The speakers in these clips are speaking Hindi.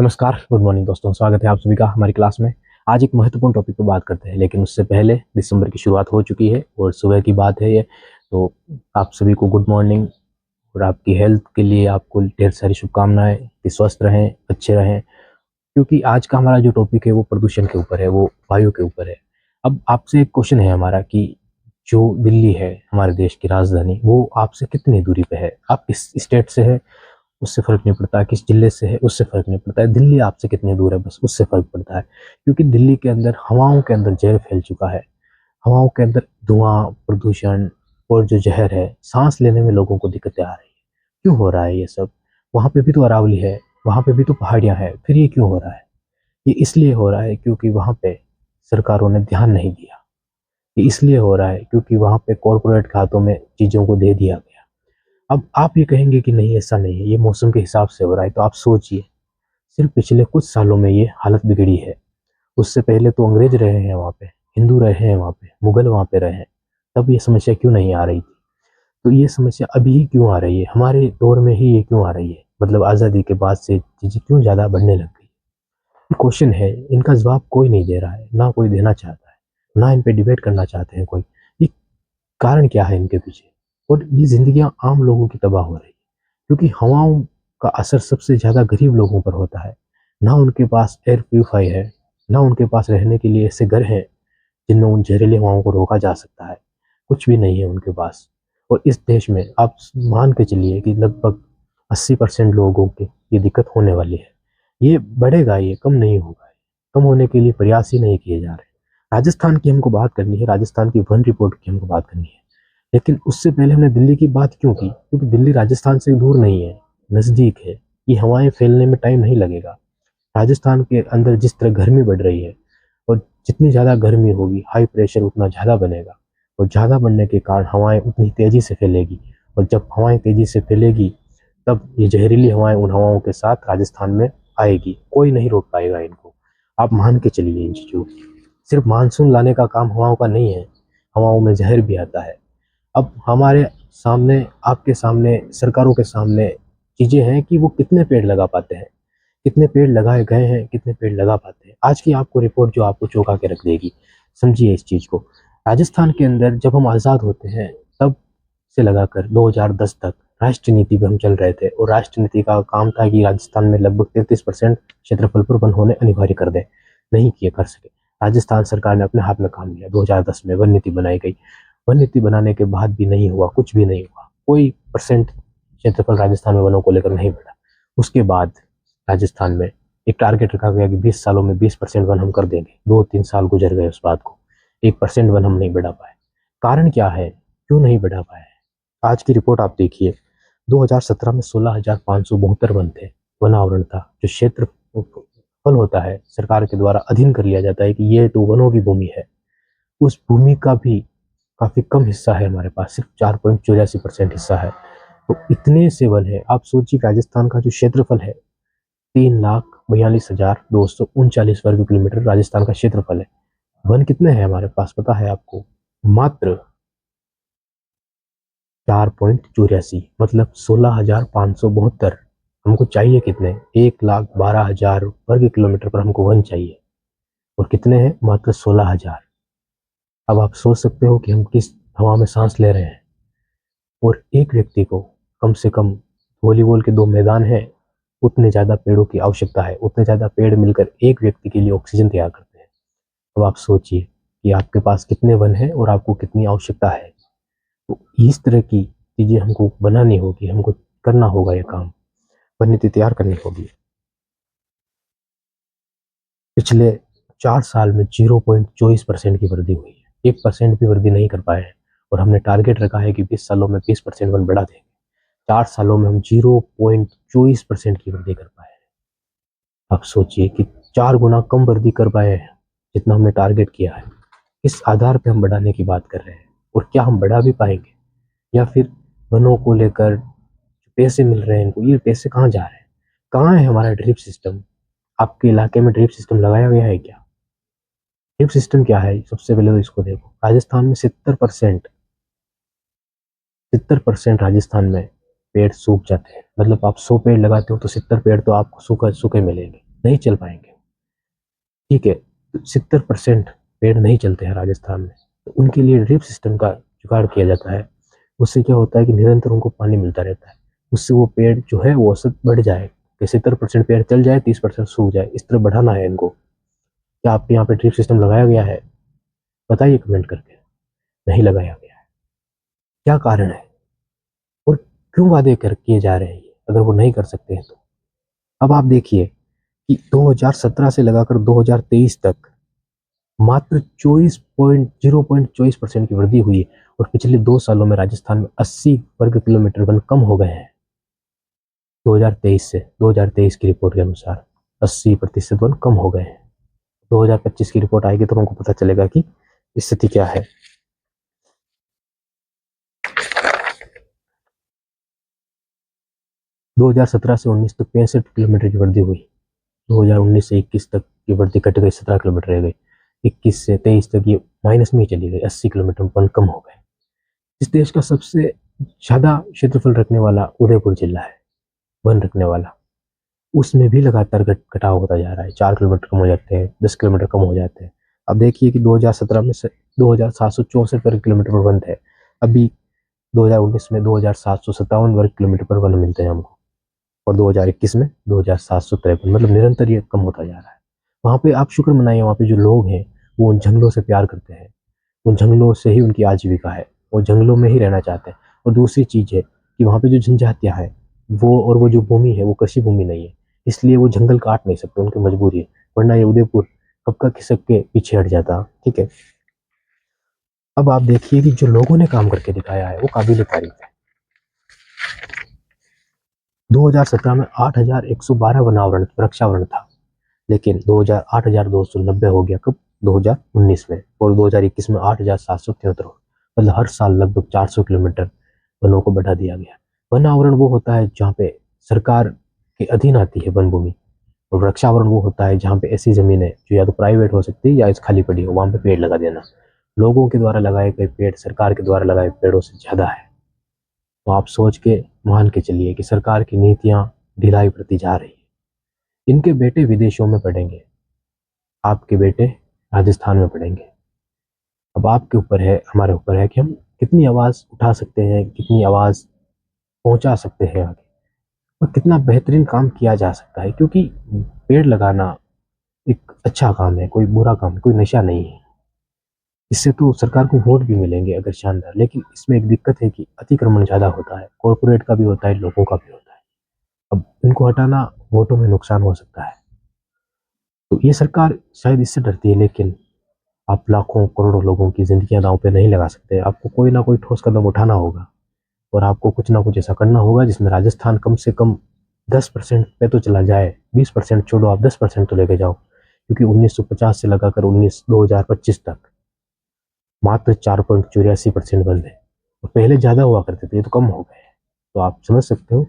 नमस्कार, गुड मॉर्निंग दोस्तों। स्वागत है आप सभी का हमारी क्लास में। आज एक महत्वपूर्ण टॉपिक पर बात करते हैं, लेकिन उससे पहले दिसंबर की शुरुआत हो चुकी है और सुबह की बात है ये। तो आप सभी को गुड मॉर्निंग और आपकी हेल्थ के लिए आपको ढेर सारी शुभकामनाएं कि स्वस्थ रहें, अच्छे रहें। क्योंकि आज का हमारा जो टॉपिक है वो प्रदूषण के ऊपर है, वो वायु के ऊपर है। अब आपसे एक क्वेश्चन है हमारा कि जो दिल्ली है हमारे देश की राजधानी, वो आपसे कितनी दूरी पे है? आप किस स्टेट से है उससे फ़र्क नहीं पड़ता, किस जिले से है उससे फ़र्क नहीं पड़ता है, दिल्ली आपसे कितनी दूर है बस उससे फ़र्क पड़ता है। क्योंकि दिल्ली के अंदर हवाओं के अंदर ज़हर फैल चुका है। हवाओं के अंदर धुआँ, प्रदूषण और जो ज़हर है, साँस लेने में लोगों को दिक्कतें आ रही हैं। क्यों हो रहा है ये सब? वहाँ पे भी तो अरावली है, वहाँ पे भी तो पहाड़ियाँ हैं, फिर ये क्यों हो रहा है? ये इसलिए हो रहा है क्योंकि वहाँ पे सरकारों ने ध्यान नहीं दिया। ये इसलिए हो रहा है क्योंकि वहाँ पे कॉर्पोरेट के हाथों में चीज़ों को दे दिया गया। अब आप ये कहेंगे कि नहीं ऐसा नहीं है, ये मौसम के हिसाब से हो रहा है, तो आप सोचिए, सिर्फ पिछले कुछ सालों में ये हालत बिगड़ी है। उससे पहले तो अंग्रेज रहे हैं वहाँ पे, हिंदू रहे हैं वहाँ पे, मुगल वहाँ पे रहे हैं, तब ये समस्या क्यों नहीं आ रही थी? तो ये समस्या अभी ही क्यों आ रही है? हमारे दौर में ही ये क्यों आ रही है? मतलब आज़ादी के बाद से चीज़ें क्यों ज़्यादा बढ़ने लग गई? ये क्वेश्चन है, इनका जवाब कोई नहीं दे रहा है, ना कोई देना चाहता है, ना इन पे डिबेट करना चाहते हैं कोई। ये कारण क्या है इनके पीछे? और ये ज़िंदगियाँ आम लोगों की तबाह हो रही है। क्योंकि हवाओं का असर सबसे ज़्यादा गरीब लोगों पर होता है। ना उनके पास एयर प्यूरीफाई है, ना उनके पास रहने के लिए ऐसे घर हैं जिनमें उन जहरीली हवाओं को रोका जा सकता है। कुछ भी नहीं है उनके पास। और इस देश में आप मान के चलिए कि लगभग 80% लोगों की ये दिक्कत होने वाली है। ये बढ़ेगा, ये कम नहीं होगा। कम होने के लिए प्रयास ही नहीं किए जा रहे। राजस्थान की हमको बात करनी है, राजस्थान की वन रिपोर्ट की हमको बात करनी है। लेकिन उससे पहले हमने दिल्ली की बात क्यों की? क्योंकि दिल्ली राजस्थान से दूर नहीं है, नज़दीक है। ये हवाएं फैलने में टाइम नहीं लगेगा। राजस्थान के अंदर जिस तरह गर्मी बढ़ रही है, और जितनी ज़्यादा गर्मी होगी, हाई प्रेशर उतना ज़्यादा बनेगा, और ज़्यादा बढ़ने के कारण हवाएं उतनी तेज़ी से फैलेगी। और जब हवाएं तेज़ी से फैलेगी, तब ये जहरीली हवाएं उन हवाओं के साथ राजस्थान में आएगी। कोई नहीं रोक पाएगा इनको। आप मान के चलिए इन चीज़ों को। सिर्फ मानसून लाने का काम हवाओं का नहीं है, हवाओं में जहर भी आता है। अब हमारे सामने, आपके सामने, सरकारों के सामने चीज़ें हैं कि वो कितने पेड़ लगा पाते हैं, कितने पेड़ लगाए गए हैं, कितने पेड़ लगा पाते हैं। आज की आपको रिपोर्ट जो आपको चौंका के रख देगी। समझिए इस चीज़ को। राजस्थान के अंदर जब हम आज़ाद होते हैं, तब से लगाकर 2010 तक राष्ट्रीय नीति पे हम चल रहे थे, और राष्ट्रीय नीति का काम था कि राजस्थान में लगभग 33% क्षेत्रफल पर वन होने अनिवार्य कर दें। नहीं किए, कर सके। राजस्थान सरकार ने अपने हाथ में काम लिया, 2010 में वन नीति बनाई गई। वन नीति बनाने के बाद भी नहीं हुआ, कुछ भी नहीं हुआ। कोई परसेंट क्षेत्रफल राजस्थान में वनों को लेकर नहीं बढ़ा। उसके बाद राजस्थान में एक टारगेट रखा गया कि 20 सालों में 20% वन हम कर देंगे। 2-3 साल गुजर गए उस बात को, 1% वन हम नहीं बढ़ा पाए। कारण क्या है, क्यों नहीं बढ़ा पाए? आज की रिपोर्ट आप देखिए। 2017 में 16,572 वन थे, वन आवरण था। जो क्षेत्र फल होता है, सरकार के द्वारा अधीन कर लिया जाता है कि ये तो वनों की भूमि है, उस भूमि का भी काफ़ी कम हिस्सा है हमारे पास, सिर्फ 4.84% हिस्सा है। तो इतने से वन है। आप सोचिए, राजस्थान का जो क्षेत्रफल है, 3,42,239 वर्ग किलोमीटर राजस्थान का क्षेत्रफल है। वन कितने हैं हमारे पास पता है आपको? मात्र 4.84, मतलब 16,572। हमको चाहिए कितने? 1,12,000 वर्ग किलोमीटर पर हमको वन चाहिए, और कितने हैं? मात्र 16,000। अब आप सोच सकते हो कि हम किस हवा में सांस ले रहे हैं। और एक व्यक्ति को कम से कम वॉलीबॉल के 2 मैदान हैं, उतने ज़्यादा पेड़ों की आवश्यकता है। उतने ज़्यादा पेड़ मिलकर एक व्यक्ति के लिए ऑक्सीजन तैयार करते हैं। अब आप सोचिए कि आपके पास कितने वन हैं और आपको कितनी आवश्यकता है। तो इस तरह की चीज़ें हमको बनानी होगी, हमको करना होगा ये काम, वन नीति तैयार करनी होगी। पिछले 4 साल में 0.24% की वृद्धि हुई है। 1% भी वृद्धि नहीं कर पाए हैं, और हमने टारगेट रखा है कि 20 सालों में 20% वन बढ़ा देंगे। 4 सालों में हम 0.24% की वृद्धि कर पाए हैं। आप सोचिए कि 4 गुना कम वृद्धि कर पाए हैं जितना हमने टारगेट किया है। इस आधार पे हम बढ़ाने की बात कर रहे हैं, और क्या हम बढ़ा भी पाएंगे? या फिर वनों को लेकर जो पैसे मिल रहे हैं इनको, ये पैसे कहाँ जा रहे हैं? कहाँ है हमारा ड्रिप सिस्टम? आपके इलाके में ड्रिप सिस्टम लगाया गया है क्या? ड्रिप सिस्टम क्या है? सबसे पहले तो इसको देखो। राजस्थान में 70% राजस्थान में पेड़ सूख जाते हैं। मतलब आप 100 पेड़ लगाते हो तो 70 पेड़ तो आपको सूखे सूखे मिलेंगे। नहीं चल पाएंगे। ठीक है, तो 70% पेड़ नहीं चलते हैं राजस्थान में, तो उनके लिए ड्रिप सिस्टम का जुगाड़ किया जाता है। उससे क्या होता है कि निरंतर उनको पानी मिलता रहता है, उससे वो पेड़ जो है वो औसत बढ़ जाए, कि 70% पेड़ चल जाए, 30% सूख जाए, इस तरह बढ़ाना है इनको। क्या आपके यहाँ पे ड्रिप सिस्टम लगाया गया है? बताइए कमेंट करके। नहीं लगाया गया है, क्या कारण है और क्यों वादे कर किए जा रहे हैं अगर वो नहीं कर सकते हैं तो? अब आप देखिए कि 2017 से लगाकर 2023 तक मात्र 0.24% की वृद्धि हुई है, और पिछले 2 सालों में राजस्थान में 80 वर्ग किलोमीटर वन कम हो गए हैं। 2023 की रिपोर्ट के अनुसार 80% वन कम हो गए हैं। 2025 की रिपोर्ट आएगी तो हमको पता चलेगा कि स्थिति क्या है। 2017 से 19 तक 65 किलोमीटर की वृद्धि हुई। 2019 से 21 तक की वृद्धि घट गई, 17 किलोमीटर रह गई। 21 से 23 तक ये माइनस में ही चली गई, 80 किलोमीटर वन कम हो गए। इस देश का सबसे ज्यादा क्षेत्रफल रखने वाला उदयपुर जिला है, वन रखने वाला, उसमें भी लगातार घटाव होता जा रहा है। 4 किलोमीटर कम हो जाते हैं, 10 किलोमीटर कम हो जाते हैं। अब देखिए कि 2017 में से 2764 वर्ग किलोमीटर पर वन थे, अभी 2019 में 2757 वर्ग किलोमीटर पर वन मिलते हैं हमको, और 2021 में 2753, मतलब निरंतर ये कम होता जा रहा है। वहाँ पे आप शुक्र मनाइए, वहाँ पे जो लोग हैं वो उन जंगलों से प्यार करते हैं, उन जंगलों से ही उनकी आजीविका है, वो जंगलों में ही रहना चाहते हैं। और दूसरी चीज़ है कि वहाँ पे जो जनजातियाँ हैं वो, और वो जो भूमि है वो कृषि भूमि नहीं है, इसलिए वो जंगल काट नहीं सकते, उनकी मजबूरी है, वरना ये उदयपुर कब का खिसक के पीछे हट जाता। ठीक है, अब आप देखिए कि जो लोगों ने काम करके दिखाया है वो काबिल तारीफ है। 2017 में 8,112 वनावरण वृक्षावरण था, लेकिन 2000 8,290 हो गया कब? 2019 में। और 2021 में 8,773, मतलब हर साल लगभग 400 किलोमीटर वनों को बढ़ा दिया गया। वन आवरण वो होता है जहाँ पे सरकार के अधीन आती है वन भूमि, और वृक्षावरण वो होता है जहाँ पे ऐसी जमीन है जो या तो प्राइवेट हो सकती है या इस खाली पड़ी हो, वहां पे पेड़ लगा देना। लोगों के द्वारा लगाए गए पेड़ सरकार के द्वारा लगाए पेड़ों से ज्यादा है। तो आप सोच के मान के चलिए कि सरकार की नीतियां ढिलाई बढ़ती जा रही है। इनके बेटे विदेशों में पढ़ेंगे, आपके बेटे राजस्थान में पढ़ेंगे। अब आपके ऊपर है, हमारे ऊपर है कि हम कितनी आवाज़ उठा सकते हैं, कितनी आवाज़ पहुंचा सकते हैं आगे, और कितना बेहतरीन काम किया जा सकता है। क्योंकि पेड़ लगाना एक अच्छा काम है, कोई बुरा काम है, कोई नशा नहीं है। इससे तो सरकार को वोट भी मिलेंगे अगर शानदार, लेकिन इसमें एक दिक्कत है कि अतिक्रमण ज़्यादा होता है, कॉरपोरेट का भी होता है, लोगों का भी होता है। अब इनको हटाना वोटों में नुकसान हो सकता है, तो ये सरकार शायद इससे डरती है। लेकिन आप लाखों करोड़ों लोगों की जिंदगियां दांव पे नहीं लगा सकते, आपको कोई ना कोई ठोस कदम उठाना होगा, और आपको कुछ ना कुछ ऐसा करना होगा जिसमें राजस्थान कम से कम 10% पे तो चला जाए। 20% छोड़ो, आप 10% तो लेके जाओ, क्योंकि 1950 से लगाकर 2025 तक मात्र 4.84% बंद है, और पहले ज़्यादा हुआ करते थे, ये तो कम हो गए हैं। तो आप समझ सकते हो।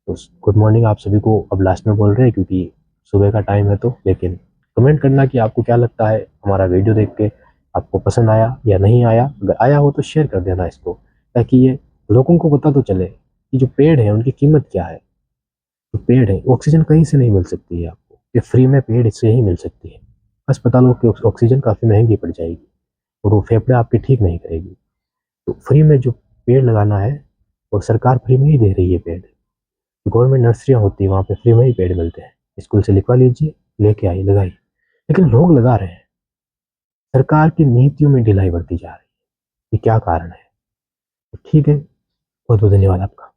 तो गुड मॉर्निंग आप सभी को अब लास्ट में बोल रहे हैं, क्योंकि सुबह का टाइम है। तो लेकिन कमेंट करना कि आपको क्या लगता है हमारा वीडियो देख के, आपको पसंद आया या नहीं आया। अगर आया हो तो शेयर कर देना इसको, ताकि ये लोगों को पता तो चले कि जो पेड़ है उनकी कीमत क्या है। जो पेड़ है ऑक्सीजन कहीं से नहीं मिल सकती है आपको, ये फ्री में पेड़ से ही मिल सकती है। अस्पतालों की ऑक्सीजन काफ़ी महंगी पड़ जाएगी, और वो फेफड़े आपके ठीक नहीं करेगी। तो फ्री में जो पेड़ लगाना है, और सरकार फ्री में ही दे रही है पेड़। गवर्नमेंट नर्सरियाँ होती है, वहाँ पे फ्री में ही पेड़ मिलते हैं, स्कूल से लिखवा लीजिए, लेके आइए, लगाइए। लेकिन लोग लगा रहे हैं, सरकार की नीतियों में ढिलाई बढ़ती जा रही है। ये क्या कारण है? तो ठीक है, बहुत बहुत धन्यवाद आपका।